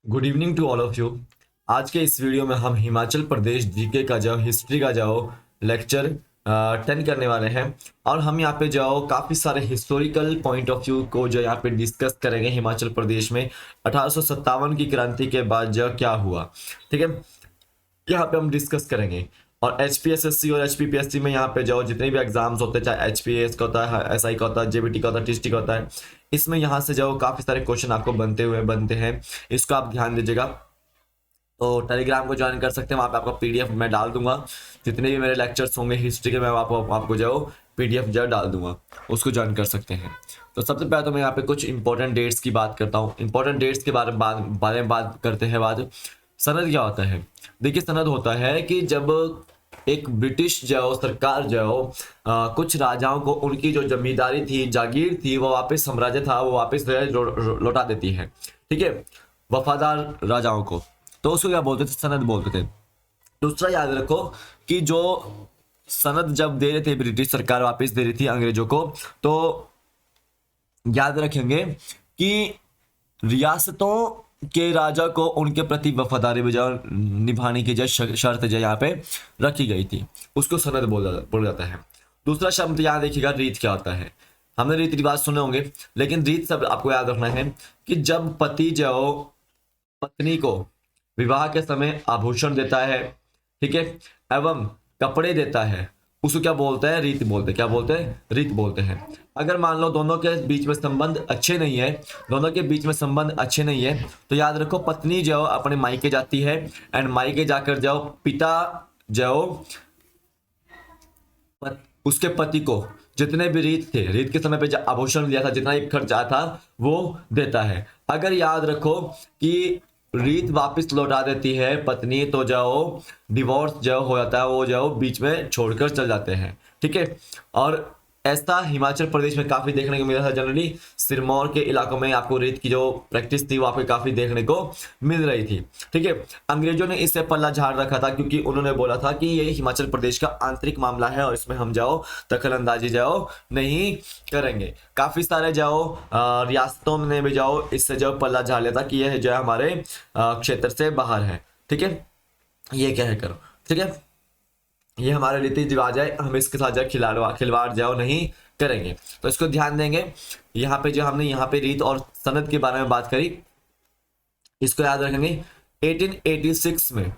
Good evening to all of you. आज के इस वीडियो में हम हिमाचल प्रदेश जीके का जो हिस्ट्री का जो लेक्चर 10 करने वाले हैं। और हम यहाँ पे जो काफ़ी सारे हिस्टोरिकल पॉइंट ऑफ व्यू को जो यहाँ पे डिस्कस करेंगे हिमाचल प्रदेश में 1857 की क्रांति के बाद जो क्या हुआ। ठीक है, यहाँ पे हम डिस्कस करेंगे। और HPSSC और HPPSC में यहाँ पे जो जितने भी एग्जाम्स होते हैं, चाहे HPAS का होता है, SI का होता है, JBT का होता है, TST का होता है, इसमें यहाँ से जो काफ़ी सारे क्वेश्चन आपको बनते हैं। इसको आप ध्यान दीजिएगा। तो टेलीग्राम को ज्वाइन कर सकते हैं, वहाँ पे आपको PDF मैं डाल दूंगा। जितने भी मेरे लेक्चर्स होंगे हिस्ट्री के, मैं आपको जो PDF जो डाल दूंगा, उसको ज्वाइन कर सकते हैं। तो सबसे पहले तो मैं यहाँ पे कुछ इंपॉर्टेंट डेट्स की बात करता हूँ। इंपॉर्टेंट डेट्स के बारे में बात करते हैं। बाद सनद क्या होता है? देखिए, सनद होता है कि जब एक ब्रिटिश जो सरकार जो कुछ राजाओं को उनकी जो जमींदारी थी, जागीर थी, वो वापस साम्राज्य था, वो वापस लौटा देती है। ठीक है, वफादार राजाओं को, तो उसको क्या बोलते थे? सनद बोलते थे। दूसरा याद रखो कि जो सनद जब दे रहे थे, ब्रिटिश सरकार वापस दे रही थी अंग्रेजों को, तो याद रखेंगे कि रियासतों के राजा को उनके प्रति वफादारी बजाय निभाने की जो शर्त जो यहाँ पे रखी गई थी, उसको सनद बोला जाता है। दूसरा शब्द यहाँ देखिएगा, रीत क्या होता है। हमने रीति रिवाज सुने होंगे, लेकिन रीत सब आपको याद रखना है कि जब पति जो पत्नी को विवाह के समय आभूषण देता है, ठीक है, एवं कपड़े देता है, उसको क्या बोलते हैं? रीत बोलते हैं। क्या बोलते हैं? रीत बोलते हैं। अगर मान लो दोनों के बीच में संबंध अच्छे नहीं है, तो याद रखो, पत्नी जो अपने मायके जाती है, एंड मायके जाकर जो पिता जो उसके पति को जितने भी रीत थे, रीत के समय पे जो आभूषण दिया था, जितना भी खर्च आया था, वो देता है। अगर याद रखो कि रीत वापस लौटा देती है पत्नी, तो जो डिवोर्स जो हो जाता है, वो जो बीच में छोड़कर चल जाते हैं। ठीक है, और ऐसा हिमाचल प्रदेश में काफी देखने को मिला था। जनरली सिरमौर के इलाकों में आपको रीत की जो प्रैक्टिस थी, वहां पे काफी देखने को मिल रही थी। ठीक है, अंग्रेजों ने इससे पल्ला झाड़ रखा था, क्योंकि उन्होंने बोला था कि ये हिमाचल प्रदेश का आंतरिक मामला है और इसमें हम जाओ दखल अंदाजी जाओ नहीं करेंगे। काफी सारे जाओ रियासतों में भी जाओ इससे जो पल्ला झाड़ लेता कि यह जो है हमारे क्षेत्र से बाहर है। ठीक है, ये क्या है करो। ठीक है, ये हमारे रीति रिवाज है, हम इसके साथ जो खिलवाड़ जाओ नहीं करेंगे, तो इसको ध्यान देंगे। यहाँ पे जो हमने यहाँ पे रीत और सनद के बारे में बात करी, इसको याद रखेंगे। 1886 में,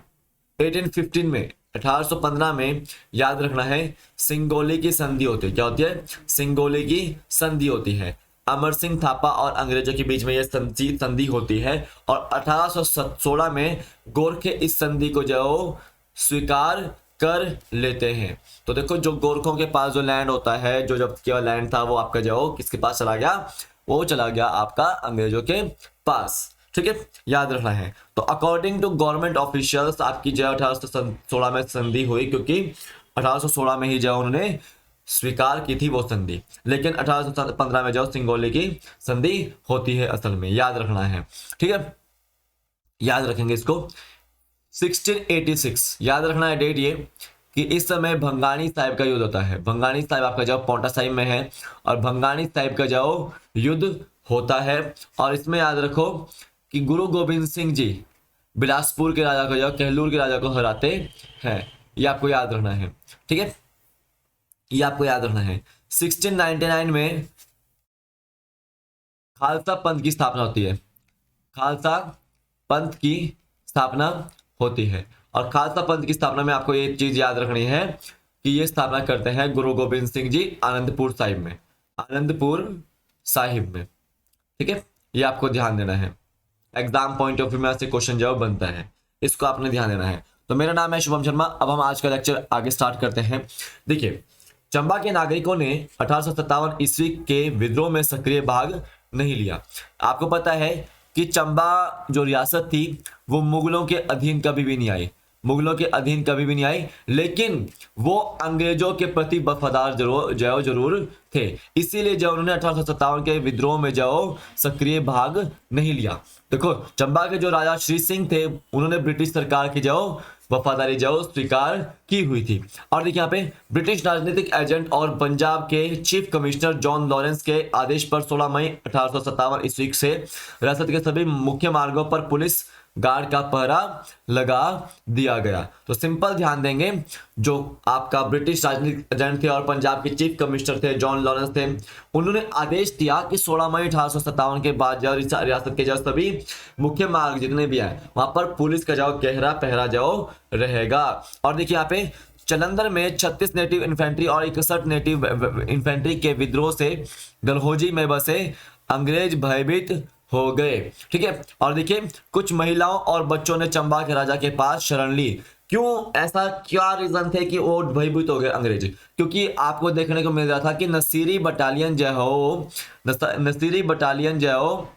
1815 में, 1815 में याद रखना है, सिंगोली की संधि होती है। क्या होती है? सिंगोली की संधि होती है। अमर सिंह थापा और अंग्रेजों के बीच में यह संधि होती है, और 1816 में गोरखे इस संधि को जो स्वीकार कर लेते हैं। तो देखो, जो गोरखों के पास जो लैंड होता है, जो जब किया लैंड था, वो आपका जो किसके पास चला गया? वो चला गया आपका अंग्रेजों के पास। ठीक है, याद रखना है। तो अकॉर्डिंग टू गवर्नमेंट ऑफिशियल्स आपकी जो 1816 में संधि हुई, क्योंकि 1816 में ही जो उन्होंने स्वीकार की थी वो संधि, लेकिन 1815 में जो सिंगोली की संधि होती है असल में, याद रखना है। ठीक है, याद रखेंगे इसको। 1686 याद रखना है डेट ये, कि इस समय भंगानी साहिब का युद्ध होता है। भंगानी साहिब आपका जो पांवटा साहिब में है, और भंगानी साहिब का जो युद्ध होता है, और इसमें याद रखो कि गुरु गोविंद सिंह जी बिलासपुर के राजा को, जो कहलूर के राजा को हराते हैं। ये आपको याद रखना है। ठीक है, ये आपको याद रखना है। 1699 में खालसा पंथ की स्थापना होती है। खालसा पंथ की स्थापना होती है, और खालसा पंथ की स्थापना में आपको ये चीज याद रखनी है कि ये स्थापना करते हैं गुरु गोविंद सिंह जी आनंदपुर साहिब में, आनंदपुर साहिब में। ठीक है, ये आपको ध्यान देना है। एग्जाम पॉइंट ऑफ व्यू में ऐसे क्वेश्चन जवाब बनता है, इसको आपने ध्यान देना है। तो मेरा नाम है शुभम शर्मा। अब हम आज का लेक्चर आगे स्टार्ट करते हैं। देखिए, चंबा के नागरिकों ने 1857 ईस्वी के विद्रोह में सक्रिय भाग नहीं लिया। आपको पता है कि चंबा जो रियासत थी, वो मुगलों के अधीन कभी भी नहीं आई, मुगलों के अधीन कभी भी नहीं आई, लेकिन वो अंग्रेजों के प्रति वफादार जरूर थे। इसीलिए जब उन्होंने 1857 के विद्रोह में जो सक्रिय भाग नहीं लिया। देखो चंबा के जो राजा श्री सिंह थे उन्होंने ब्रिटिश सरकार की जो वफादारी जो स्वीकार की हुई थी। और देखिए यहाँ पे ब्रिटिश राजनीतिक एजेंट और पंजाब के चीफ कमिश्नर जॉन लॉरेंस के आदेश पर 16 मई 1857 ईस्वी से रियासत के सभी मुख्य मार्गों पर पुलिस गार्ड का पहरा लगा दिया गया। तो सिंपल ध्यान देंगे, जो आपका ब्रिटिश राजनीतिक एजेंट थे और पंजाब के चीफ कमिश्नर थे जॉन लॉरेंस थे, उन्होंने आदेश दिया कि 16 मई 1857 के बाद जो रियासत के जो सभी मुख्य मार्ग जितने भी हैं वहां पर पुलिस का जाओ गहरा पहरा जाओ रहेगा। और देखिए यहाँ पे जालंधर में 36 नेटिव इन्फेंट्री और 61 नेटिव इन्फेंट्री के विद्रोह से डलहौजी में बसे अंग्रेज भयभीत हो गए। ठीक है, और देखिए कुछ महिलाओं और बच्चों ने चंबा के राजा के पास शरण ली। क्यों, ऐसा क्या रीजन थे कि वो भयभीत हो गए अंग्रेज? क्योंकि आपको देखने को मिल रहा था कि नसीरी बटालियन जो हो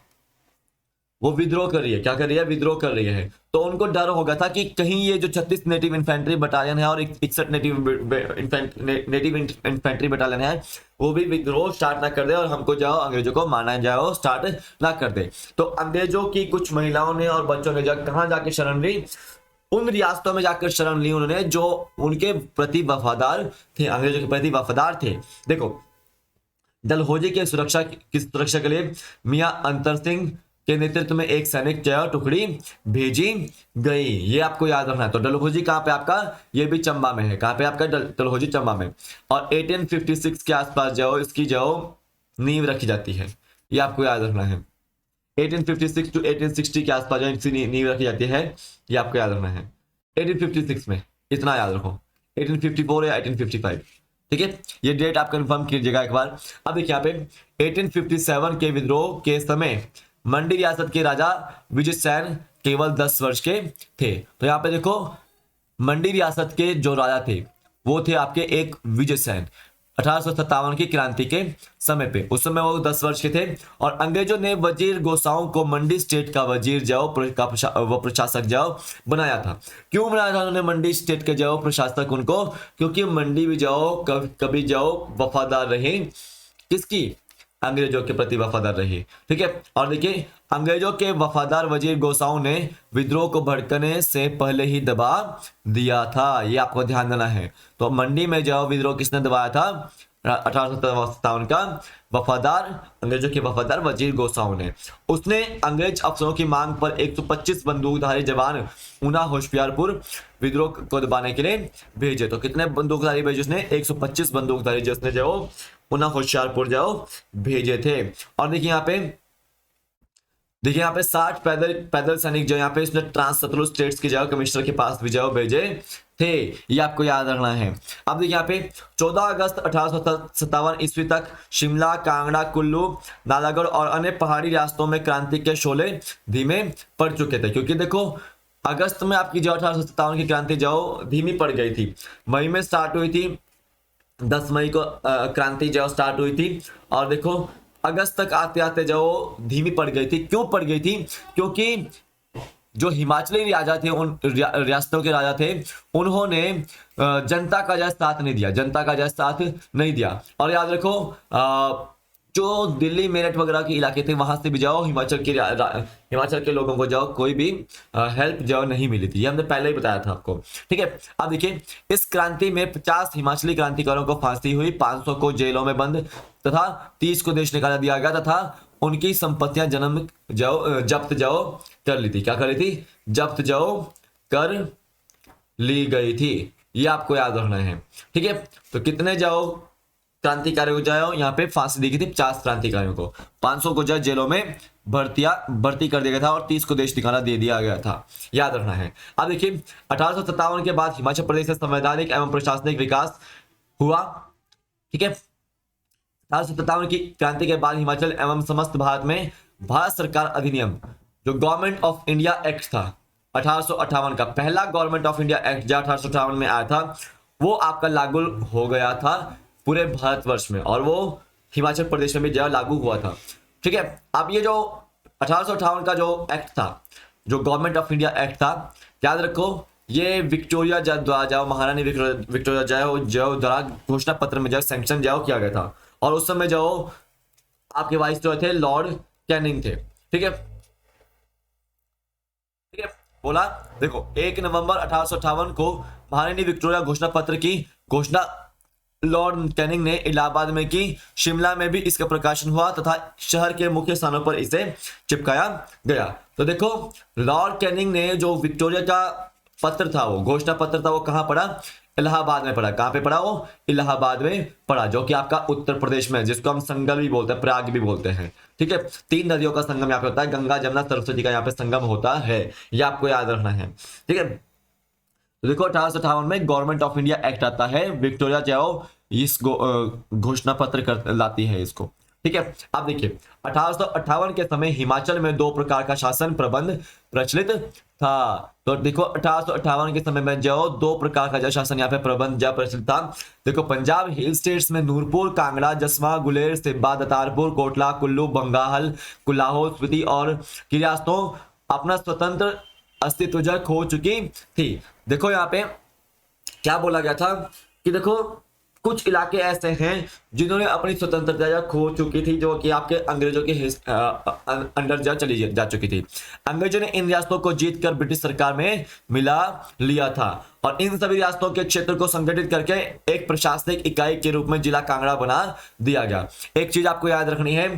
वो विद्रोह कर रही है। क्या कर रही है? विद्रोह कर रही है। तो उनको डर हो गया था कि कहीं ये जो 36 नेटिव इन्फेंट्री बटालियन है और 61 नेटिव इन्फेंट्री बटालियन है वो भी विद्रोह स्टार्ट ना कर दे और हमको जाओ अंग्रेजों को मारना जाओ स्टार्ट ना कर दे। तो अंग्रेजों की कुछ महिलाओं ने और बच्चों ने कहाँ जाके शरण ली? उन रियासतों में जाकर शरण ली उन्होंने जो उनके प्रति वफादार थे, अंग्रेजों के प्रति वफादार थे। देखो डलहौजी की सुरक्षा के लिए मियां अंतर सिंह के नेतृत्व में एक सैनिक टुकड़ी भेजी गई। ये आपको याद रखना है। तो डलहौजी कहाँ पे आपका? ये भी चंबा में है। कहाँ पे आपका? डलहौजी चंबा में। और 1856 के आसपास जाओ इसकी नींव रखी जाती है। ये आपको याद रखना है। 1856 टू 1860 के आसपास जो इसकी नींव रखी जाती है ये आपको याद रखना है। 1856 में इतना याद रखो, 1854 या 1855। ठीक है, ये डेट आप कंफर्म कीजिएगा एक बार। अब देखिए यहाँ पे 1857 के विद्रोह के समय मंडी रियासत के राजा विजय सैन केवल 10 वर्ष के थे। तो यहाँ पे देखो मंडी रियासत के जो राजा थे वो थे आपके एक विजय सैन 1857 की क्रांति के समय पे। उस समय वो 10 वर्ष के थे। और अंग्रेजों ने वजीर गोसाओं को मंडी स्टेट का वजीर प्रशासक बनाया था। क्यों बनाया था उन्होंने मंडी स्टेट के प्रशासक उनको? क्योंकि मंडी भी कभी वफादार रहे किसकी? अंग्रेजों के प्रति वफादार रहे। ठीक है, और देखिए अंग्रेजों के वफादार वजीर गोसाओं ने विद्रोह को भड़कने से पहले ही दबा दिया था। ये आपको ध्यान देना है। तो मंडी में विद्रोह किसने दबाया था? 1857 का अंग्रेजों के वफादार वजीर गोसाओं ने। उसने अंग्रेज अफसरों की मांग पर 125 बंदूकधारी जवान ऊना होशियारपुर विद्रोह को दबाने के लिए भेजे। तो कितने बंदूकधारी भेजे उसने? 125 बंदूकधारी जिसने ऊना होशियारपुर भेजे थे। और देखिए यहाँ पे 60 पैदल सैनिक यहाँ पे इसने ट्रांस सतलुज स्टेट्स के कमिश्नर के पास भी भेजे थे। ये आपको याद रखना है। अब देखिए यहाँ पे 14 अगस्त 1857 ईस्वी तक शिमला, कांगड़ा, कुल्लू, नालागढ़ और अन्य पहाड़ी रियासतों में क्रांति के शोले धीमे पड़ चुके थे। क्योंकि देखो अगस्त में आपकी 1857 की क्रांति धीमी पड़ गई थी। मई में स्टार्ट हुई थी, 10 मई को क्रांति स्टार्ट हुई थी। और देखो अगस्त तक आते आते धीमी पड़ गई थी। क्यों पड़ गई थी? क्योंकि जो हिमाचली राजा थे, उन रियासतों के राजा थे, उन्होंने जनता का साथ नहीं दिया। और याद रखो जो दिल्ली मेरठ वगैरह के इलाके थे वहां से भी हिमाचल के लोगों को कोई भी हेल्प नहीं मिली थी। ये हमने पहले ही बताया था आपको। ठीक है, अब देखिए इस क्रांति में 50 हिमाचली क्रांतिकारियों को फांसी हुई, 500 को जेलों में बंद तथा 30 को देश निकाला दिया गया तथा उनकी संपत्तियां जब्त कर ली थी। क्या कर ली थी? जब्त कर ली गई थी। ये आपको याद रखना है। ठीक है, तो कितने क्रांतिकारियों को यहाँ पे फांसी दी गई थी? 50 क्रांतिकारियों को, 500 को जेलों में भर्ती कर दिया गया था और 30 को देश निकाला दे दिया गया था। याद रखना है। अब देखिए 1857 के बाद हिमाचल प्रदेश में संवैधानिक एवं प्रशासनिक विकास हुआ। ठीक है, 1857 की क्रांति के बाद हिमाचल एवं समस्त भारत में भारत सरकार अधिनियम जो गवर्नमेंट ऑफ इंडिया एक्ट था 1858 का, पहला गवर्नमेंट ऑफ इंडिया एक्ट जो 1858 में आया था वो आपका लागू हो गया था पूरे भारतवर्ष में, और वो हिमाचल प्रदेश में भी लागू हुआ था। ठीक है, अब ये जो 1858 का जो एक्ट था, जो गवर्नमेंट ऑफ इंडिया एक्ट था, याद रखो ये विक्टोरिया द्वारा महारानी विक्टोरिया द्वारा घोषणा पत्र में सैंक्शन किया गया था। और उस समय आपके वाइस थे लॉर्ड कैनिंग थे। ठीक है, बोला, देखो 1 नवंबर 1858 को महारानी विक्टोरिया घोषणा पत्र की घोषणा लॉर्ड कैनिंग ने इलाहाबाद में की। शिमला में भी इसका प्रकाशन हुआ तथा शहर के मुख्य स्थानों पर इसे चिपकाया गया। तो देखो लॉर्ड कैनिंग ने जो विक्टोरिया का पत्र था, वो घोषणा पत्र था, वो कहां पड़ा? इलाहाबाद में पड़ा। कहां पे पड़ा? वो इलाहाबाद में पड़ा, जो कि आपका उत्तर प्रदेश में है, जिसको हम संगम भी बोलते हैं, प्रयाग भी बोलते हैं। ठीक है, 3 नदियों का संगम यहाँ पे होता है, गंगा जमुना सरस्वती का यहाँ पे संगम होता है, ये आपको याद रखना है। ठीक है, तो देखो 1858 में गवर्नमेंट ऑफ इंडिया एक्ट आता है, विक्टोरिया जो इस घोषणा पत्र लाती है इसको। ठीक है, अब देखिए 1858 के समय हिमाचल में 2 प्रकार का शासन प्रबंध प्रचलित था। तो देखो 1858 के समय में जो 2 प्रकार का जो शासन यहाँ पे प्रबंध जो प्रचलित था, देखो पंजाब हिल स्टेट्स में नूरपुर, कांगड़ा, जसवा, गुलेर, सिब्बा, दतारपुर, कोटला, कुल्लू, बंगाल, कुल्लाहो, स्पीति और रियासतों अपना स्वतंत्र अस्तित्व जो खो चुकी थी। देखो यहाँ पे क्या बोला गया था कि देखो कुछ इलाके ऐसे हैं जिन्होंने अपनी स्वतंत्रता खो चुकी थी, जो कि आपके अंग्रेजों के अंडर चली जा चुकी थी। अंग्रेजों ने इन रियासतों को जीतकर ब्रिटिश सरकार में मिला लिया था और इन सभी रियासतों के क्षेत्र को संगठित करके एक प्रशासनिक इकाई के रूप में जिला कांगड़ा बना दिया गया। एक चीज आपको याद रखनी है,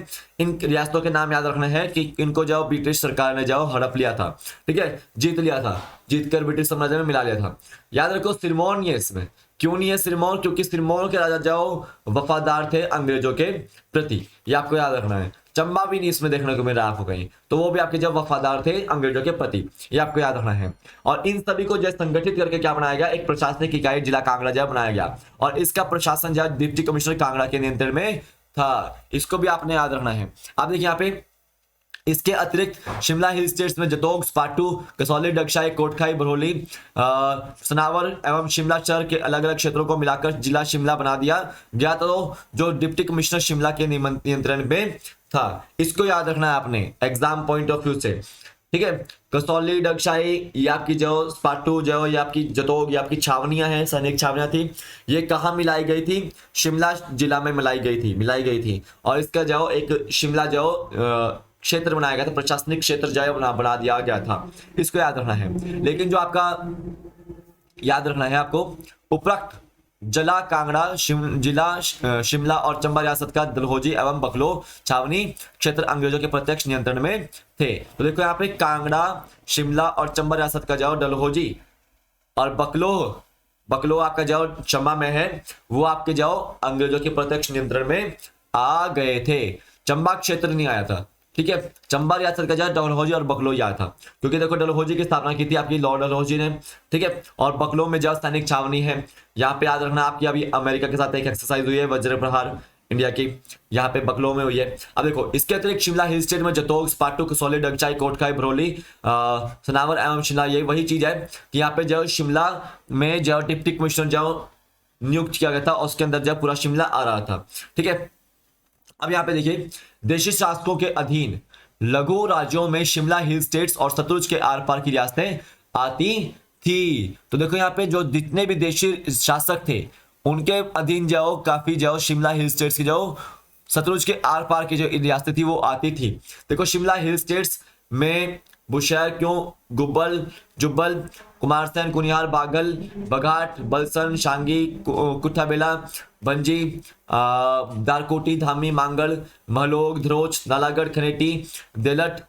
इन रियासतों के नाम याद रखना है कि इनको जो ब्रिटिश सरकार ने जो हड़प लिया था, ठीक है, जीत लिया था, जीतकर ब्रिटिश साम्राज्य में मिला लिया था। याद रखो सिरमौर नहीं है इसमें। क्यों नहीं है सिरमौर? क्योंकि सिरमौर के राजा जो वफादार थे अंग्रेजों के प्रति, ये आपको याद रखना है। चंबा भी नहीं इसमें देखने को मिल रहा आपको कहीं, तो वो भी आपके जब वफादार थे अंग्रेजों के प्रति, ये आपको याद रखना है। और इन सभी को जो संगठित करके क्या बनाया गया? एक प्रशासनिक इकाई जिला कांगड़ा जो बनाया गया और इसका प्रशासन जो डिप्टी कमिश्नर कांगड़ा के नियंत्रण में था, इसको भी आपने याद रखना है। आप देखिए यहाँ पे इसके अतिरिक्त शिमला हिल स्टेट्स में जतोग, स्पाटू, कसौली, डगशाई, कोटखाई, बरौली, सनावर एवं शिमला शहर के अलग अलग क्षेत्रों को मिलाकर जिला शिमला बना दिया गया। तो जो डिप्टी कमिश्नर शिमला के नियंत्रण में था, इसको याद रखना है आपने एग्जाम पॉइंट ऑफ व्यू से। ठीक है, कसौली, डगशाई, ये आपकी जो स्पाटू जो ये आपकी जतोग, ये आपकी छावनियां हैं, सैनिक छावनियां थी, ये कहाँ मिलाई गई थी? शिमला जिला में मिलाई गई थी और इसका जो एक शिमला जो क्षेत्र बनाया गया था, प्रशासनिक क्षेत्र जो बना दिया गया था, इसको याद रखना है। लेकिन जो आपका याद रखना है आपको, उपरोक्त जिला कांगड़ा जिला शिमला और चंबा रियासत का डलहौजी एवं बकलो छावनी क्षेत्र अंग्रेजों के प्रत्यक्ष नियंत्रण में थे। तो देखो यहाँ पे कांगड़ा, शिमला और चंबा रियासत का जो डलहौजी और बकलो आपका जो चंबा में है, वो आपके जो अंग्रेजों के प्रत्यक्ष नियंत्रण में आ गए थे। चंबा क्षेत्र नहीं आया था। ठीक है, चंबा रियासत का जो डलहौजी और बकलो आया था, क्योंकि देखो डलहौजी की स्थापना की थी आपकी लॉर्ड डलहौजी ने। ठीक है, और बकलो में जो सैनिक छावनी है, यहाँ पे याद रखना आपकी अभी अमेरिका के साथ एक एक्सरसाइज हुई है वज्र प्रहार इंडिया की, यहाँ पे बकलो में हुई है। अब देखो इसके अतिरिक्त शिमला हिल स्टेट में जतोग, स्पाटू, कसौली, डगचाई, कोटखाई, बरौली, सनावर एवं शिमला, ये वही चीज है कि यहाँ पे जो शिमला में जो डिप्टी कमिश्नर जो नियुक्त किया गया था, उसके अंदर जो पूरा शिमला आ रहा था। ठीक है, अब यहाँ पे देखिए देशी शासकों के अधीन लघु राज्यों में शिमला हिल स्टेट्स और सतलुज के आर पार की रियासतें आती थी। तो देखो यहाँ पे जो जितने भी देशी शासक थे, उनके अधीन जाओ काफी जाओ शिमला हिल स्टेट्स की जाओ सतलुज के आर पार की जो रियासतें थी वो आती थी। देखो शिमला हिल स्टेट्स में बुशहर, क्यों, गुब्बल, जुब्बल, कुमारसैन, कुनिहार, बागल, बघाट, बलसन, शांगी, कुठाबेला, भंजी, दारकोटी, धामी, मांगल, महलोग, धरोच, नालागढ़, खनेटी, देलट,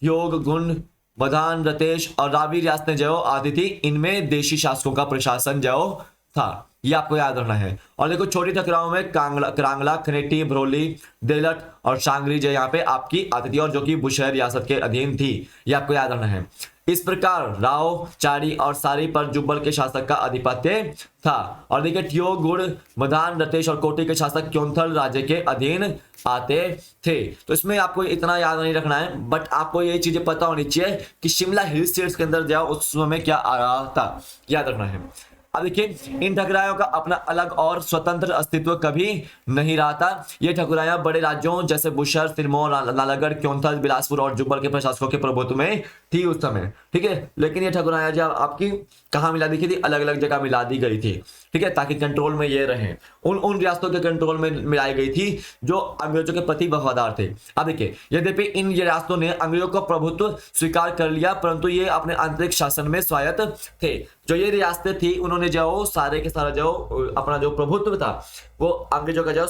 योग, गुंड, मधान, रतेश और रावी रियासतें जो आती थी, इनमें देशी शासकों का प्रशासन जो था, ये आपको याद रखना है। और देखो छोटी ठकुराओं में करांगला, खनेटी, भरोली, देलट और शांगरी जो यहाँ पे आपकी आती थी और जो कि बुशहर रियासत के अधीन थी, ये आपको याद रखना है। इस प्रकार राव, चारी और सारी पर जुब्बल के शासक का आधिपत्य था। और देखिए ठियो, गुड़, मधान, रतेश और कोटी के शासक क्योंथल राज्य के अधीन आते थे। तो इसमें आपको इतना याद नहीं रखना है, बट आपको ये चीजें पता होनी चाहिए कि शिमला हिल स्टेट्स के अंदर जाओ उस समय में क्या आ रहा था, याद रखना है। अब देखिए इन ठकुरायों का अपना अलग और स्वतंत्र अस्तित्व कभी नहीं रहा था। ये ठकुराया बड़े राज्यों जैसे बुशहर, सिरमौर, नालागढ़, क्योंथल, बिलासपुर और जुब्बल के प्रशासकों के प्रभुत्व में थी उस समय। ठीक है, लेकिन ये ठकुराया जब आपकी कहाँ मिला दी थी, अलग अलग जगह मिला दी गई थी। ठीक है, ताकि कंट्रोल में ये रहे। उन उन रियासतों के कंट्रोल में मिलाई गई थी जो अंग्रेजों के प्रति वफादार थे। अब देखिए, यद्यपि इन रियासतों ने अंग्रेजों का प्रभुत्व स्वीकार कर लिया, परंतु ये अपने आंतरिक शासन में स्वायत्त थे। जो ये रियासतें थी, उन्होंने जो सारे के सारा जो अपना जो प्रभुत्व था वो अंग्रेजों का जो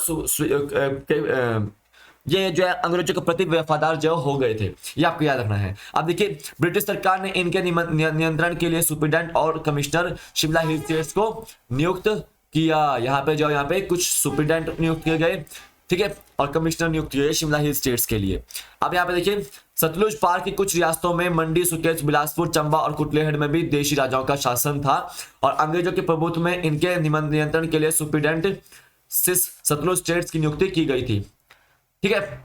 ये जो है अंग्रेजों के प्रति वफादार जो हो गए थे, ये आपको याद रखना है। अब देखिए, ब्रिटिश सरकार ने इनके नियंत्रण के लिए सुप्रीडेंट और कमिश्नर शिमला हिल स्टेट्स को नियुक्त किया। यहाँ पे कुछ सुप्रीडेंट नियुक्त किए गए, ठीक है, और कमिश्नर नियुक्त किए गए शिमला हिल स्टेट्स के लिए। अब यहाँ पे देखिए, सतलुज पार की कुछ रियासतों में मंडी, सुकेत, बिलासपुर, चंबा और कुटलेहड़ में भी देशी राजाओं का शासन था और अंग्रेजों के प्रभुत्व में इनके नियंत्रण के लिए सुप्रीडेंट सतलुज स्टेट्स की नियुक्ति की गई थी। ठीक है,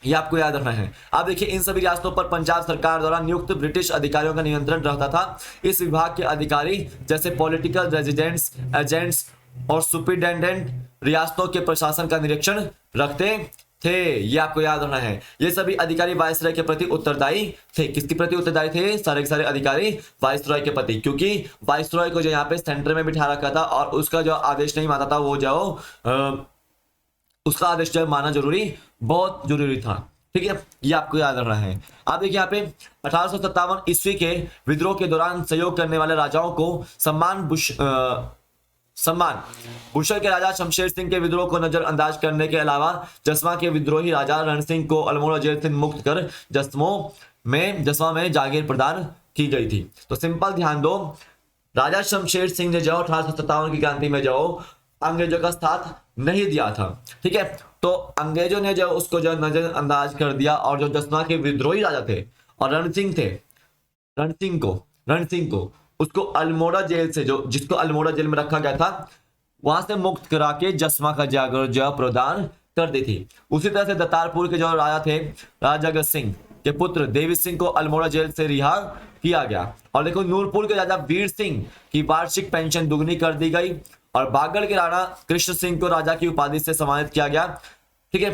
ये आपको याद रखना है। अब देखिए, इन सभी रियासतों पर पंजाब सरकार द्वारा नियुक्त ब्रिटिश अधिकारियों का नियंत्रण रहता था। इस विभाग के अधिकारी जैसे पॉलिटिकल रेजिडेंट्स, एजेंट्स और सुपरिटेंडेंट रियासतों के प्रशासन का निरीक्षण रखते थे। ये आपको याद रखना है। ये सभी अधिकारी वायसराय के प्रति उत्तरदायी थे। किसके प्रति उत्तरदायी थे? सारे के सारे अधिकारी वायसराय के प्रति, क्योंकि वायसराय को जो यहाँ पे सेंटर में बिठा रखा था और उसका जो आदेश नहीं मानता था, वो जो उसका आदेश जो माना बहुत जरूरी था। ठीक है, ये आपको याद रखना है। आप देखिए, यहाँ पे 1857 ईस्वी के विद्रोह के दौरान सहयोग करने वाले राजाओं को सम्मान बुशर के राजा शमशेर सिंह के विद्रोह को नजरअंदाज करने के अलावा जसवा के विद्रोही राजा रण सिंह को अल्मोड़ा जेल से मुक्त कर जसवा में जागीर प्रदान की गई थी। तो सिंपल ध्यान दो, राजा शमशेर सिंह ने जो 1857 की क्रांति में जो अंग्रेजों का साथ नहीं दिया था, ठीक है, तो अंग्रेजों ने जो उसको जो नजरअंदाज कर दिया और जो जसवा के विद्रोही राजा थे और रण सिंह को उसको अल्मोड़ा जेल से जिसको अल्मोड़ा जेल में रखा गया था वहां से मुक्त करा के जसवा का जागर प्रदान कर दी थी। उसी तरह से दतारपुर के जो राजा थे, राजा जगत सिंह के पुत्र देवी सिंह को अल्मोड़ा जेल से रिहा किया गया। और देखो, नूरपुर के राजा वीर सिंह की वार्षिक पेंशन दुगनी कर दी गई और बागड़ के राणा कृष्ण सिंह को राजा की उपाधि से सम्मानित किया गया। ठीक है,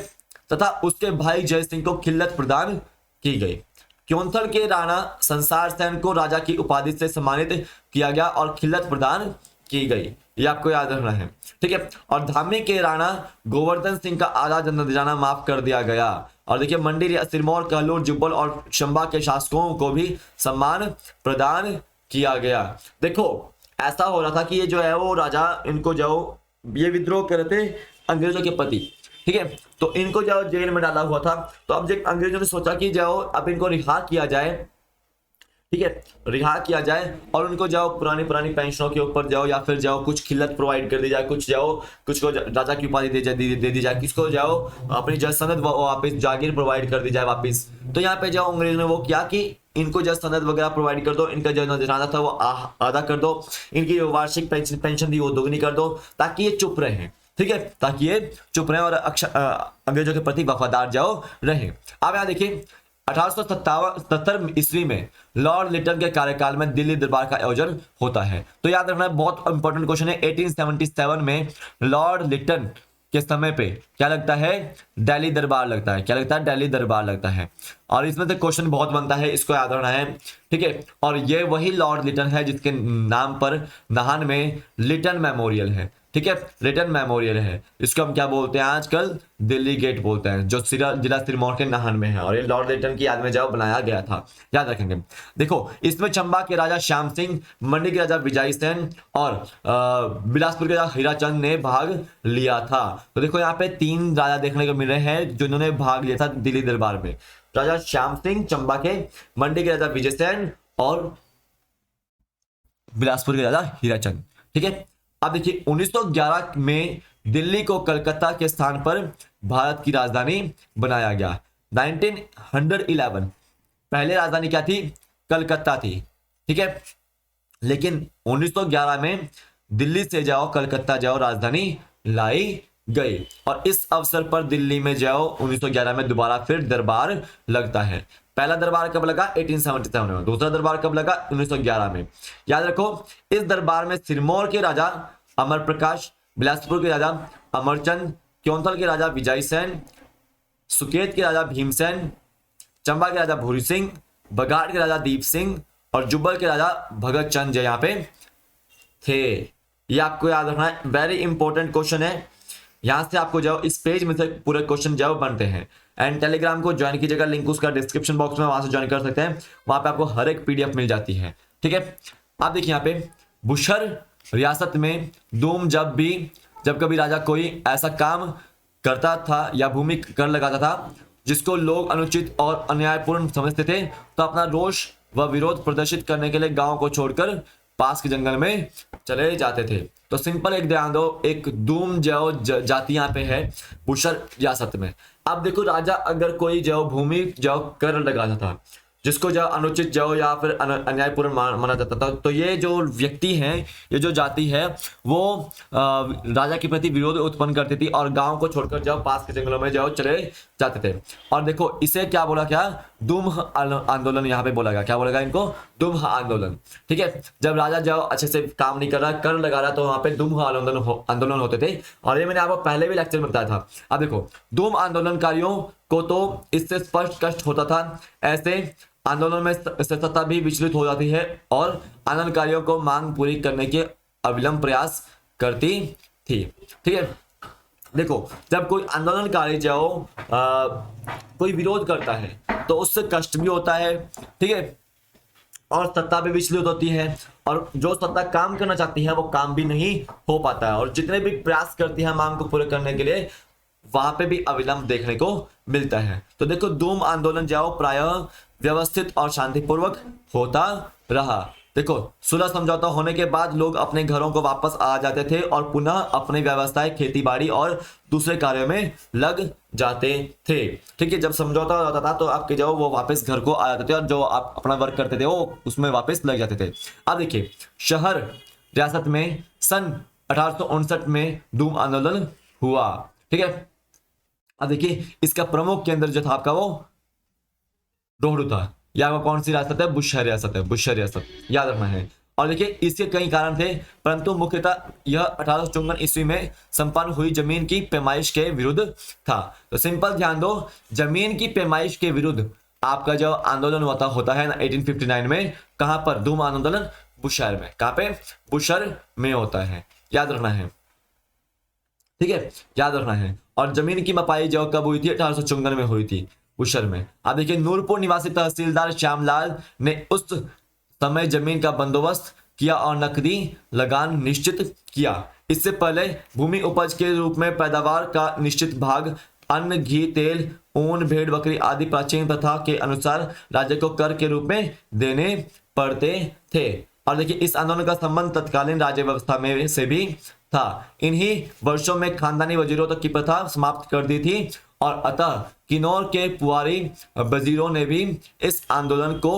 तथा उसके भाई जय सिंह को खिल्लत प्रदान की गई। क्योंथल के राणा संसार सेन को राजा की उपाधि से सम्मानित किया गया और खिल्लत प्रदान की गई। ये आपको याद रखना है। ठीक है, और धामी के राणा गोवर्धन सिंह का आधा जाना माफ कर दिया गया। और देखिए, मंडी, सिरमौर, कहलूर, जुब्बल और चंबा के शासकों को भी सम्मान प्रदान किया गया। देखो, ऐसा हो रहा था कि ये जो है वो राजा इनको जो ये विद्रोह कर रहे थे अंग्रेजों के प्रति, ठीक है, तो इनको जो जेल में डाला हुआ था। तो अब जब अंग्रेजों ने सोचा कि जाओ अब इनको रिहा किया जाए, ठीक है, रिहा किया जाए और उनको जाओ पुरानी पेंशनों के ऊपर जाओ या फिर जाओ कुछ खिल्लत प्रोवाइड कर दी जाए, कुछ को राजा की उपाधि दे दी जाए, किसको जाओ अपनी जो सनद वापस जागीर प्रोवाइड कर दी जाए वापस। तो यहाँ पे जाओ अंग्रेजों ने वो किया कि इनको जो सनद वगैरह प्रोवाइड कर दो, इनका जो नजराना था वो आधा कर दो, इनकी वार्षिक पेंशन थी वो दोगुनी कर दो, ताकि ये चुप रहे, ठीक है, ताकि ये चुप रहे और अंग्रेजों के प्रति वफादार जाओ रहे। अब यहाँ देखिए, 1877 ईस्वी में लॉर्ड लिटन के कार्यकाल में दिल्ली दरबार का आयोजन होता है। तो याद रखना, बहुत इंपॉर्टेंट क्वेश्चन है। 1877 में लॉर्ड लिटन के समय पे क्या लगता है? दिल्ली दरबार लगता है। क्या लगता है? दिल्ली दरबार लगता है। और इसमें से क्वेश्चन बहुत बनता है, इसको याद रखना है, ठीक है। और ये वही लॉर्ड लिटन है जिसके नाम पर नाहन में लिटन मेमोरियल है, ठीक है, लिटन मेमोरियल है। इसको हम क्या बोलते हैं आजकल? दिल्ली गेट बोलते हैं, जो जिला सिरमौर के नाहन में है। और ये लॉर्ड लिटन की याद में जब बनाया गया था, याद रखेंगे। देखो, इसमें चंबा के राजा श्याम सिंह, मंडी के राजा विजय सेन और बिलासपुर के राजा हीराचंद ने भाग लिया था। तो देखो, यहाँ पे 3 राजा देखने को मिल रहे हैं जिन्होंने भाग लिया था दिल्ली दरबार में। राजा श्याम सिंह चंबा के, मंडी के राजा विजय सेन और बिलासपुर के राजा हीराचंद, ठीक है। अब देखिए, 1911 में दिल्ली को कलकत्ता के स्थान पर भारत की राजधानी बनाया गया। 1911 पहले राजधानी क्या थी? कलकत्ता थी, ठीक है। लेकिन 1911 में दिल्ली से जाओ कलकत्ता जाओ राजधानी लाई गई। और इस अवसर पर दिल्ली में जाओ 1911 में दोबारा फिर दरबार लगता है। पहला दरबार कब लगा? 1877 में। दूसरा दरबार कब लगा? 1911 में। याद रखो, इस दरबार में सिरमौर के राजा अमर प्रकाश, बिलासपुर के राजा अमरचंद, क्योंथल के राजा विजय सेन, सुकेत के राजा भीमसेन, चंबा के राजा भूरी सिंह, बघाट के राजा दीप सिंह और जुब्बल के राजा भगत चंद यहाँ पे थे। ये आपको याद रखना है, वेरी इंपॉर्टेंट क्वेश्चन है। यहाँ से आपको जाओ इस पेज में से पूरे क्वेश्चन जाओ बनते हैं। एंड टेलीग्राम को ज्वाइन कीजिएगा, लिंक उसका डिस्क्रिप्शन बॉक्स में, वहां से ज्वाइन कर सकते हैं। वहां पे आपको हर एक पीडीएफ मिल जाती है, ठीक है। आप देखिए यहाँ पे बुशर रियासत में दूम जब कभी राजा कोई ऐसा काम करता था या भूमि कर लगाता था जिसको लोग अनुचित और अन्यायपूर्ण समझते थे, तो अपना रोष व विरोध प्रदर्शित करने के लिए गांव को छोड़कर पास के जंगल में चले जाते थे। तो सिंपल एक ध्यान दो, एक दूम जो जाति यहाँ पे है बुशर रियासत में। अब देखो राजा अगर कोई जो भूमि जो कर लगाता था जिसको जो अनुचित जो या फिर अन्यायपूर्ण माना जाता था, तो ये जो व्यक्ति हैं, ये जो जाति है वो राजा के प्रति विरोध उत्पन्न करती थी और गांव को छोड़कर जब पास के जंगलों में जाओ चले जाते थे। और देखो इसे क्या बोला, क्या दुम्ह आंदोलन यहाँ पे बोला गया। क्या बोला गया इनको? दुम्ह आंदोलन, ठीक है। जब राजा जाओ अच्छे से काम नहीं कर रहा, कर लगा रहा, तो वहां पे दुम्ह आंदोलन होते थे। और ये मैंने आपको पहले भी लेक्चर में बताया था। अब देखो दुम्ह आंदोलनकारियों को तो इससे स्पष्ट कष्ट होता था, ऐसे आंदोलन में सत्ता भी विचलित हो जाती है और आंदोलनकारियों को मांग पूरी करने के अविलंब प्रयास करती थी, ठीक है। देखो जब कोई आंदोलनकारी जो कोई विरोध करता है तो उससे कष्ट भी होता है, ठीक है, और सत्ता भी विचलित होती है, और जो सत्ता काम करना चाहती है वो काम भी नहीं हो पाता है, और जितने भी प्रयास करती है मांग को पूरे करने के लिए वहां पे भी अविलंब देखने को मिलता है। तो देखो दूम आंदोलन जो प्रायः व्यवस्थित और शांतिपूर्वक होता रहा। देखो सुलह समझौता होने के बाद लोग अपने घरों को वापस आ जाते थे और पुनः अपनी व्यवस्थाएं, खेती बाड़ी और दूसरे कार्यों में लग जाते थे, ठीक है। जब समझौता हो जाता था तो आपके जो वो वापस घर को आ जाते थे और जो आप अपना वर्क करते थे वो उसमें वापस लग जाते थे। अब देखिए शहर रियासत में सन 1859 में दूम आंदोलन हुआ, ठीक है। अब देखिए इसका प्रमुख केंद्र जो था आपका वो रोहड़ू था। या वो कौन सी रियासत है? बुशर रियासत है, बुशर रियासत, याद रखना है। और देखिए इसके कई कारण थे, परंतु मुख्यतः यह 1854 ईस्वी में संपन्न हुई जमीन की पैमाइश के विरुद्ध था। तो सिंपल ध्यान दो, जमीन की पैमाइश के विरुद्ध आपका जो आंदोलन होता है ना 1859 में, कहां पर? दूम आंदोलन बुशर में। कहां पे? बुशर में होता है, याद रखना है, ठीक है, याद रखना है। और जमीन की मपाई जो कब हुई थी? 1854 में हुई थी बुशर में। आप देखिए नूरपुर निवासी तहसीलदार श्यामलाल ने उस समय जमीन का बंदोबस्त किया और नकदी लगान निश्चित किया। इससे पहले भूमि उपज के रूप में पैदावार का निश्चित भाग अन्न, घी, तेल, ऊन, भेड़ बकरी आदि प्राचीन प्रथा के अनुसार राज्य को कर के रूप में देने पड़ते थे। और देखिए इस आंदोलन का संबंध तत्कालीन राज्य व्यवस्था में से भी था। इन्हीं वर्षों में खानदानी वजीरों तक की प्रथा समाप्त कर दी थी और अतः किन्नौर के पुआरी वजीरों ने भी इस आंदोलन को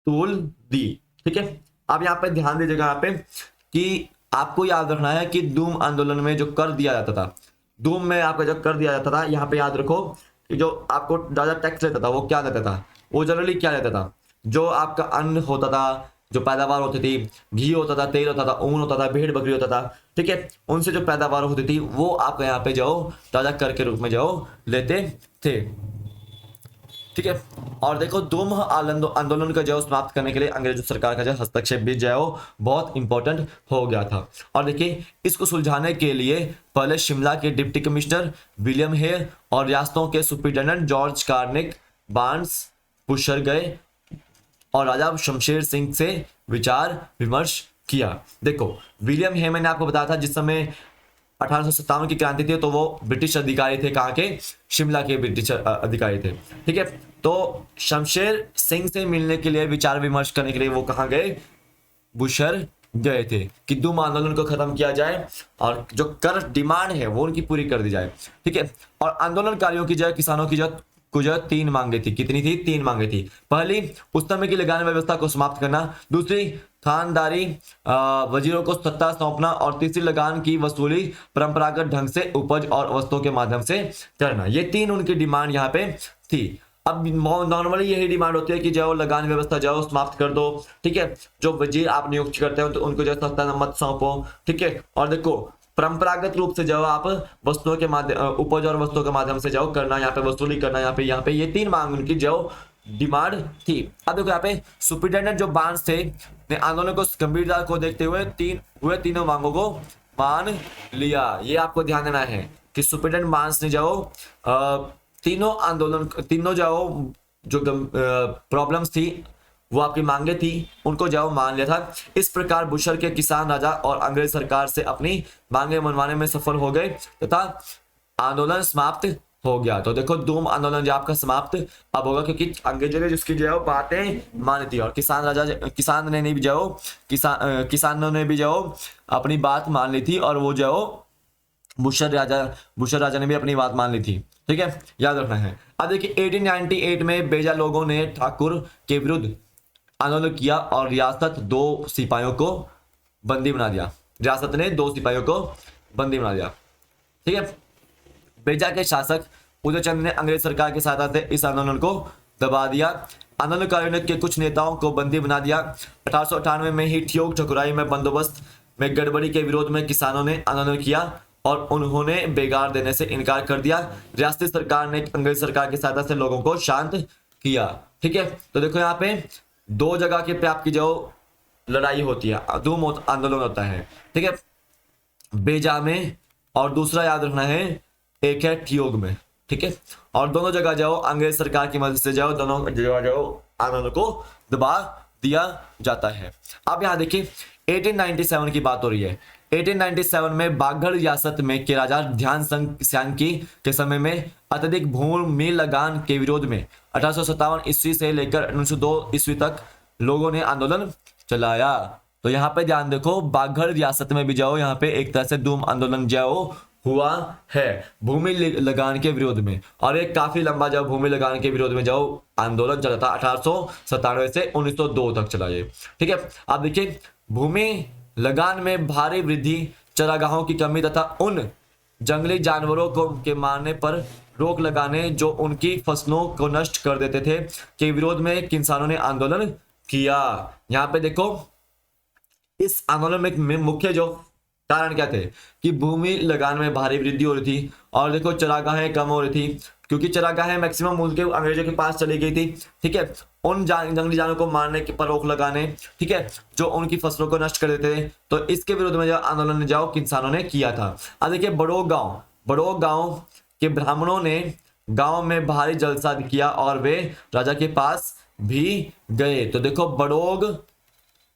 तूल दी, ठीक है। अब यहाँ पे ध्यान दीजिएगा यहाँ पे कि आपको याद रखना है कि दूम आंदोलन में जो कर दिया जाता था, दूम में आपका जो कर दिया जाता था, यहाँ पे याद रखो कि जो आपको राजा टैक्स लेता था वो क्या लेता था? वो जनरली क्या लेता था? जो आपका अन्न होता था, जो पैदावार होती थी, घी होता था, तेल होता था, ऊन होता था, भेड़ बकरी होता था, ठीक है, उनसे जो पैदावार होती थी वो आपका यहाँ पे जाओ राजा कर के रूप में जाओ लेते थे, ठीक है। और देखो दूम आंदोलन का जो समाप्त करने के लिए अंग्रेज सरकार का जो हस्तक्षेप भी जो बहुत इंपॉर्टेंट हो गया था। और देखिए इसको सुलझाने के लिए पहले शिमला के डिप्टी कमिश्नर विलियम हेयर और रियासतों के superintendent George Karnik Barnes Bushehr गए और राजा शमशेर सिंह से विचार विमर्श किया। देखो विलियम हे मैंने आपको बताया था जिस समय 1857 की क्रांति थी तो वो ब्रिटिश अधिकारी थे, कहाँ के? शिमला के ब्रिटिश अधिकारी थे, ठीक है। तो शमशेर सिंह से मिलने के लिए, विचार विमर्श करने के लिए वो कहाँ गए? बुशर गए थे कि दूम आंदोलन को खत्म किया जाए और जो कर डिमांड है वो उनकी पूरी कर दी जाए, ठीक है। और आंदोलनकारियों की जो किसानों की जो कुछ 3 मांगे थी। कितनी थी? 3 मांगे थी। पहली उस समय की लगान व्यवस्था को समाप्त करना, दूसरी खानदारी वजीरों को सत्ता सौंपना और तीसरी लगान की वसूली परंपरागत ढंग से उपज और वस्तुओं के माध्यम से करना। ये 3 उनकी डिमांड यहाँ पे थी। अब नॉर्मली यही डिमांड होती है कि जो लगान व्यवस्था जाओ समाप्त कर दो, ठीक है। जो वजीर आप नियुक्त करते हो तो उनको जो सत्ता मत सौंपो, ठीक है। और देखो परंपरागत रूप से जाओ आप वस्तुओं के माध्यम, उपज और वस्तुओं के माध्यम से जाओ करना, यहाँ पे वसूली करना, यहाँ पे ये 3 मांग उनकी जाओ डिमांड थी। अब देखो यहाँ पे सुपरिटेंडेंट जो बार्न्स थे ने आंदोलन को गंभीरता को देखते हुए तीनों मांगों को मान लिया। ये आपको ध्यान देना है कि सुपरिटेंडेंट बार्न्स ने जाओ तीनों जाओ जो प्रॉब्लम्स थी वो आपकी मांगे थी उनको जाओ मान लिया था। इस प्रकार बुशर के किसान राजा और अंग्रेज सरकार से अपनी मांगे मनवाने में सफल हो गए तथा आंदोलन समाप्त हो गया। तो देखो धूम आंदोलन जो आपका समाप्त अब होगा क्योंकि अंग्रेजों ने जिसकी जो बातें मानी थी और किसानों ने भी जाओ अपनी बात मान ली थी और वो जाओ बुशर राजा ने भी अपनी बात मान ली थी। ठीक है, याद रखना है। अब देखिए 1898 में बेजा लोगों ने ठाकुर के विरुद्ध आंदोलन किया और रियासत ने दो सिपाहियों को बंदी बना दिया। ठीक है, बेजा के शासक उदयचंद ने अंग्रेज सरकार की सहायता से इस आंदोलन को दबा दिया। आंदोलनकारियों के कुछ नेताओं को बंदी बना दिया। 1898 में ही ठियोग ठकुराई में बंदोबस्त में गड़बड़ी के विरोध में किसानों ने आंदोलन किया और उन्होंने बेगार देने से इनकार कर दिया। रियासती सरकार ने अंग्रेज सरकार की सहायता से लोगों को शांत किया। ठीक है, तो देखो यहाँ पे दो जगह के पे आपकी जो लड़ाई होती है, धूम आंदोलन होता है। ठीक है, बेजा में और दूसरा याद रखना है एक है ठियोग में। ठीक है, और दोनों जगह जाओ अंग्रेज सरकार की मदद से जाओ दोनों जगह जाओ आंदोलन को दबा दिया जाता है। अब यहाँ देखिए 1897 की बात हो रही है। 1897 में बागड़ रियासत में के राजा ध्यान सांकी के समय में अत्यधिक भूमि लगान के विरोध में 1857 ईस्वी से लेकर 1902 ईस्वी तक लोगों ने आंदोलन चलाया। तो यहाँ पे ध्यान देखो बागड़ रियासत में भी जाओ यहाँ पे एक तरह से धूम आंदोलन जाओ हुआ है भूमि लगान के विरोध में, और एक काफी लंबा जाओ भूमि लगान के विरोध में जाओ आंदोलन चला था 1897 से 1902 तक चला ये। ठीक है, आप देखिए भूमि लगान में भारी वृद्धि, चरागाहों की कमी तथा उन जंगली जानवरों को के मारने पर रोक लगाने जो उनकी फसलों को नष्ट कर देते थे के विरोध में किसानों ने आंदोलन किया। यहाँ पे देखो इस आंदोलन में मुख्य जो कारण क्या थे कि भूमि लगान में भारी वृद्धि हो रही थी और देखो चरागाहें कम हो रही थी क्योंकि चरागाहें मैक्सिमम उनके अंग्रेजों के पास चली गई थी। ठीक है, उन जंगली जानवरों को मारने के पर रोक लगाने, ठीक है, जो उनकी फसलों को नष्ट कर देते थे, तो इसके विरोध में जो आंदोलन जाओ किसानों ने किया था। अब देखिए बड़ोग गांव के ब्राह्मणों ने गांव में भारी जलसा किया और वे राजा के पास भी गए। तो देखो बड़ोग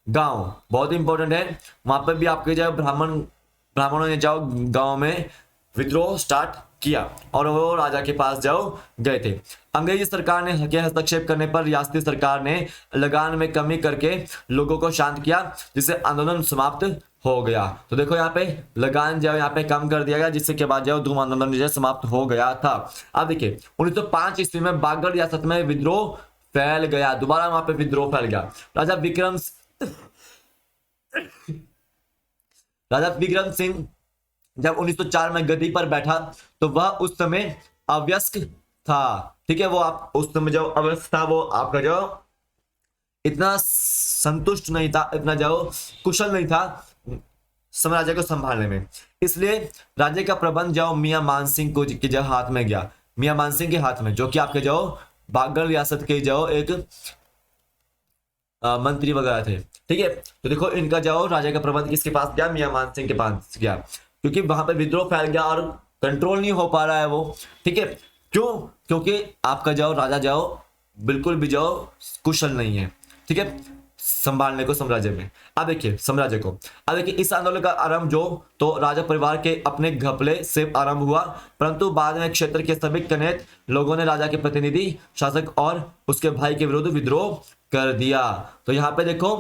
गांव बहुत इंपॉर्टेंट है, वहां पर भी आपके जो ब्राह्मणों ने जाओ गांव में विद्रोह स्टार्ट किया और वो राजा के पास जाओ गए थे। अंग्रेजी सरकार ने हस्तक्षेप करने पर रियासती सरकार ने लगान में कमी करके लोगों को शांत किया जिससे आंदोलन समाप्त हो गया। तो देखो यहाँ पे लगान जो यहाँ पे कम कर दिया गया जिससे के बाद जो धूम आंदोलन जो समाप्त हो गया था। अब देखिए 1905 ईस्वी में बागड़ रियासत में विद्रोह फैल गया, दोबारा वहां पे विद्रोह फैल गया। राजा विक्रम सिंह जब 1904 में गद्दी पर बैठा तो वह उस समय अवयस्क था। ठीक है, वो आप उस समय जो अवयस्क था वो आपका जो इतना संतुष्ट नहीं था, इतना जो कुशल नहीं था साम्राज्य को संभालने में, इसलिए राज्य का प्रबंध जो मियां मानसिंह को के जो हाथ में गया, मियां मानसिंह के हाथ में, जो कि आपके जो बागड़ रियासत के जो एक मंत्री वगैरह थे। ठीक है, तो देखो इनका जो राजा का प्रबंध किसके पास गया, मियां मानसिंह के पास गया क्योंकि वहां पर विद्रोह फैल गया और कंट्रोल नहीं हो पा रहा है वो। ठीक है, क्योंकि आपका जाओ राजा जाओ बिल्कुल भी जाओ कुशल नहीं है। ठीक है, संभालने को साम्राज्य में। अब देखिए इस आंदोलन का आरंभ जो तो राजा परिवार के अपने घपले से आरंभ हुआ, परंतु बाद में क्षेत्र के सभी कनेत लोगों ने राजा के प्रतिनिधि शासक और उसके भाई के विरुद्ध विद्रोह कर दिया। तो यहाँ पे देखो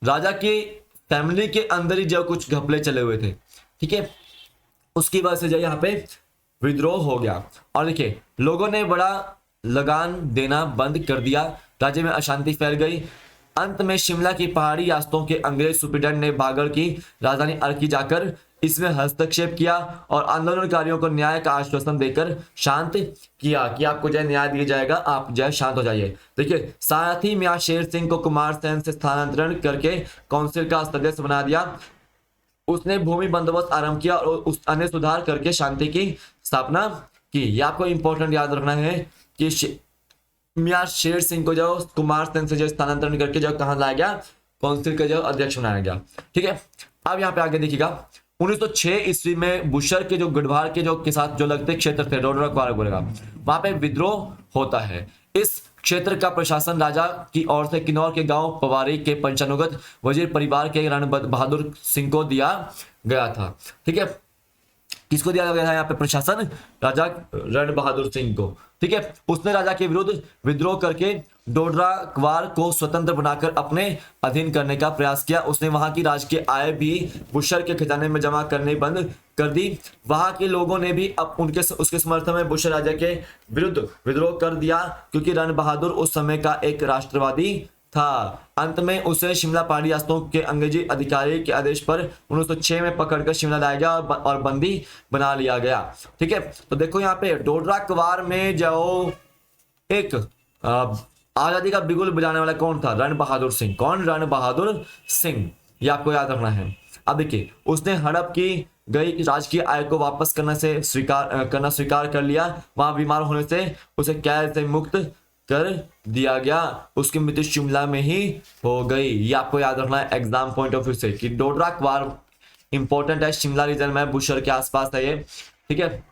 राजा की फैमिली के अंदर ही जो कुछ घपले चले हुए थे, ठीक है, उसकी वजह से जो यहाँ पे विद्रोह हो गया। और देखिए लोगों ने बड़ा लगान देना बंद कर दिया, राज्य में अशांति फैल गई। अंत में शिमला की पहाड़ी रियासतों के अंग्रेज सुपरिटेंडेंट ने बागड़ की राजधानी अर्की जाकर इसमें हस्तक्षेप किया और आंदोलनकारियों को न्याय का आश्वासन देकर शांत किया कि आपको जो न्याय दिया जाएगा, आप जो शांत हो जाइए। देखिए साथ ही मियां शेर सिंह को कुमार सेन से स्थानांतरण करके काउंसिल का सदस्य बना दिया। उसने भूमि बंदोबस्त आरंभ किया और उस अन्य सुधार करके शांति की स्थापना की। यह आपको इंपॉर्टेंट याद रखना है कि मियां शेर सिंह को जो कुमार सेन से जो स्थानांतरण करके जो कहां लाया गया, काउंसिल का जो अध्यक्ष बनाया गया। ठीक है, अब यहाँ पे आगे देखिएगा 1906 ईस्वी में बुशर के जो गढ़वाल के जो के साथ जो लगते क्षेत्र थे, डोडरा क्वार बोलेगा, वहां पे विद्रोह होता है। इस क्षेत्र का प्रशासन राजा की ओर से किन्नौर के गांव पवारी के पंचानुगत वजीर परिवार के रण बहादुर सिंह को दिया गया था। ठीक है, किसको दिया गया है यहाँ पे प्रशासन? राजा रण बहादुर सिंह को। ठीक है, उसने राजा के विरुद्ध विद्रोह करके डोडरा क्वार को स्वतंत्र बनाकर अपने अधीन करने का प्रयास किया। उसने वहां की राजकीय आय भी बुशर के खजाने में जमा करने बंद कर दी। वहां के लोगों ने भी अब उसके समर्थन में बुशर राजा के विरुद्ध विद्रोह कर दिया, क्योंकि रण बहादुर उस समय का एक राष्ट्रवादी था। अंत में उसे शिमला पहाड़ी रियासतों के अंग्रेजी अधिकारी के आदेश पर 1906 में पकड़कर शिमला लाया गया और बंदी बना लिया गया। ठीक है, तो देखो यहाँ पे डोडरा क्वार में जो एक आजादी का बिगुल बजाने वाला कौन था? रण बहादुर सिंह। कौन? रण बहादुर सिंह, ये आपको याद रखना है। अब देखिए, उसने हड़प की गई राजकीय आय को वापस करना स्वीकार कर लिया। वहां बीमार होने से उसे कैद से मुक्त कर दिया गया। उसकी मृत्यु शिमला में ही हो गई। ये आपको याद रखना है एग्जाम पॉइंट ऑफ व्यू से कि डोडरा क्वार इंपॉर्टेंट है, शिमला रीजन में, बुशर के आसपास है ये। ठीक है,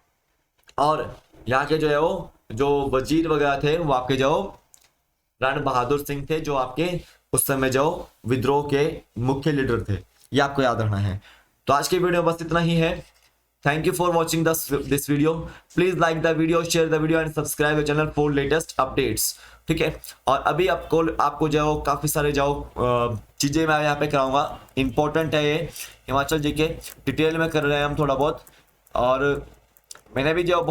और यहाँ के जो है वो जो वजीर वगैरह थे वो आपके जो रण बहादुर सिंह थे, जो आपके उस समय जो विद्रोह के मुख्य लीडर थे। ये आपको याद रखना है। तो आज की वीडियो बस इतना ही है। Thank you for watching this video. Please like the video, share the video and subscribe the channel for latest updates. ठीक है, और अभी आपको जो काफी सारे जो चीजें मैं यहाँ पे कराऊंगा, इंपॉर्टेंट है ये हिमाचल जी के, डिटेल में कर रहे हैं हम थोड़ा बहुत। और मैंने भी जो